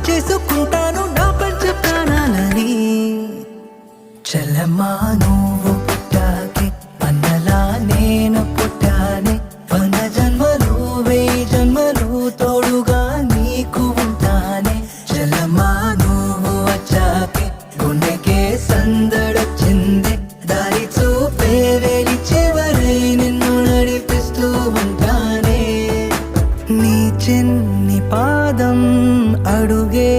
చేసుకుంటాను నా పంచ ప్రాణాలని. చెల్లెమ్మా నువ్వు పుట్టాకే అన్నలా నేను పుట్టానే, 100 జన్మలు 1000 జన్మలు తోడుగా నీకు ఉంటానే. చెల్లెమ్మా నువ్వు వచ్చాకే గుండెకే సందడొచ్చింది, దారి చూపే వేలి చివరై నిన్ను నడిపిస్తూ ఉంటానే. నీ చిన్ని పాదం అడుగే